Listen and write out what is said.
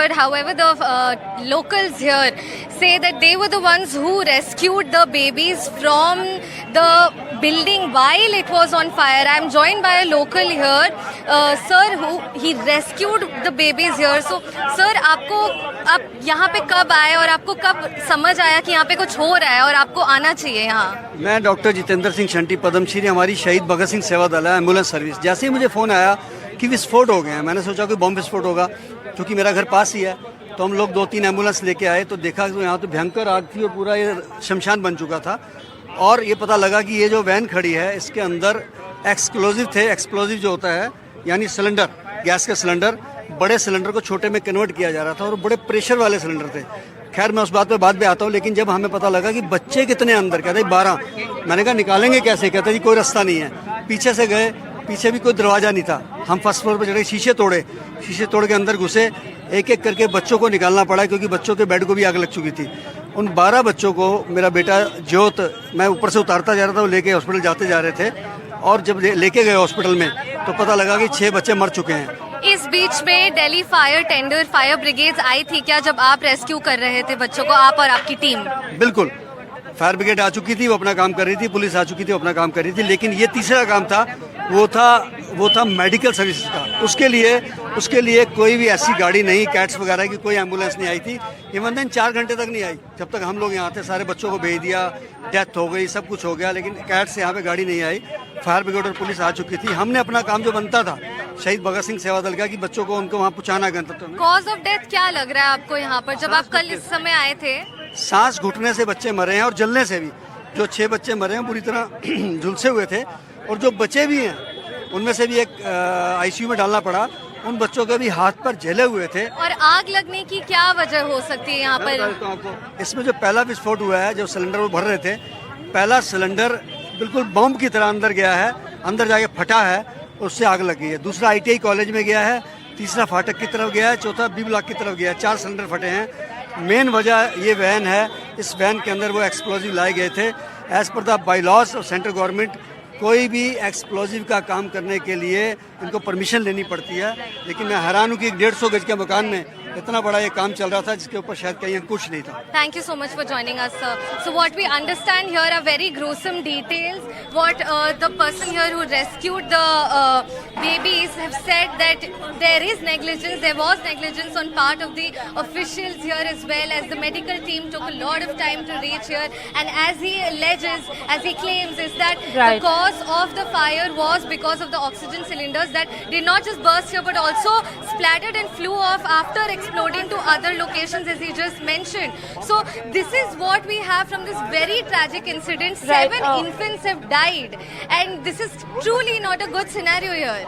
but however the locals here say that they were the ones who rescued the babies from the building while it was on fire. I am joined by a local here, sir, who he rescued the babies here. So sir, आप यहाँ पे कब आए और आपको कब समझ आया कि यहाँ पे कुछ हो रहा है और आपको आना चाहिए यहाँ? मैं डॉक्टर जितेंद्र सिंह शंटी, पद्मश्री, हमारी शहीद भगत सिंह सेवा दल है, एम्बुलेंस सर्विस। जैसे ही मुझे फ़ोन आया कि विस्फोट हो गए हैं, मैंने सोचा कि बम विस्फोट होगा, क्योंकि मेरा घर पास ही है। तो हम लोग 2-3 एम्बुलेंस लेके आए तो देखा तो यहाँ तो भयंकर आग थी और पूरा ये शमशान बन चुका था। और ये पता लगा कि ये जो वैन खड़ी है इसके अंदर एक्सप्लोजिव थे। एक्सप्लोजिव जो होता है यानी सिलेंडर, गैस के सिलेंडर, बड़े सिलेंडर को छोटे में कन्वर्ट किया जा रहा था और बड़े प्रेशर वाले सिलेंडर थे। खैर मैं उस बात पे बाद में आता हूँ, लेकिन जब हमें पता लगा कि बच्चे कितने अंदर, कहते 12, मैंने कहा निकालेंगे कैसे, कहते जी कोई रास्ता नहीं है। पीछे से गए, पीछे भी कोई दरवाज़ा नहीं था। हम फर्स्ट फ्लोर पर चढ़े, शीशे तोड़ के अंदर घुसे, एक एक करके बच्चों को निकालना पड़ा क्योंकि बच्चों के बेड को भी आग लग चुकी थी। उन 12 बच्चों को मेरा बेटा ज्योत, मैं ऊपर से उतारता जा रहा था, वो लेके हॉस्पिटल जाते जा रहे थे। और जब लेके गए हॉस्पिटल में तो पता लगा कि 6 बच्चे मर चुके हैं। इस बीच में दिल्ली फायर ब्रिगेड आई थी क्या जब आप रेस्क्यू कर रहे थे बच्चों को, आप और आपकी टीम? बिल्कुल, फायर ब्रिगेड आ चुकी थी, वो अपना काम कर रही थी, पुलिस आ चुकी थी, वो अपना काम कर रही थी। लेकिन ये तीसरा काम था, वो था मेडिकल सर्विसेज का। उसके लिए कोई भी ऐसी गाड़ी नहीं, कैट्स वगैरह की कोई एम्बुलेंस नहीं आई थी। इवन देन 4 घंटे तक नहीं आई, जब तक हम लोग यहाँ थे। सारे बच्चों को भेज दिया, डेथ हो गई, सब कुछ हो गया, लेकिन कैट्स यहाँ पे गाड़ी नहीं आई। फायर ब्रिगेड और पुलिस आ चुकी थी। हमने अपना काम जो बनता था शहीद भगत सिंह सेवा दल का, कि बच्चों को उनको वहाँ पहुँचाना गंतव्य में। कॉज ऑफ डेथ क्या लग रहा है आपको यहाँ पर जब आप कल इस समय आए थे? सांस घुटने से बच्चे मरे हैं और जलने से भी। जो 6 बच्चे मरे हैं पूरी तरह झुलसे हुए थे, और जो बचे भी हैं उनमें से भी एक आईसीयू में डालना पड़ा। उन बच्चों के भी हाथ पर जले हुए थे। और आग लगने की क्या वजह हो सकती है यहाँ पर? इसमें जो पहला विस्फोट हुआ है, जो सिलेंडर वो भर रहे थे, पहला सिलेंडर बिल्कुल बम की तरह अंदर गया है, अंदर जाके फटा है, उससे आग लग गई है। दूसरा ITI कॉलेज में गया है, तीसरा फाटक की तरफ गया है, चौथा B ब्लॉक की तरफ गया है। 4 सिलेंडर फटे हैं। मेन वजह ये वैन है। इस वैन के अंदर वो एक्सप्लोजिव लाए गए थे। As per the bylaws of central government, कोई भी एक्सप्लोजिव का काम करने के लिए इनको परमिशन लेनी पड़ती है। लेकिन मैं हैरान हूँ कि 150 गज के मकान में इतना बड़ा ये काम चल रहा था, जिसके ऊपर शायद कहीं कुछ नहीं था। Thank you so much for joining us, sir. So what we understand here are very gruesome details. What the person here who rescued the babies have said that there is negligence, there was negligence on part of the officials here, as well as the medical team took a lot of time to reach here. And as he alleges, as he claims, is that the cause of the fire was because of the oxygen cylinders that did not just burst here but also splattered and flew off after exploding to other locations, as he just mentioned. So this is what we have from this very tragic incident. 7 infants have died, and this is truly not a good scenario here.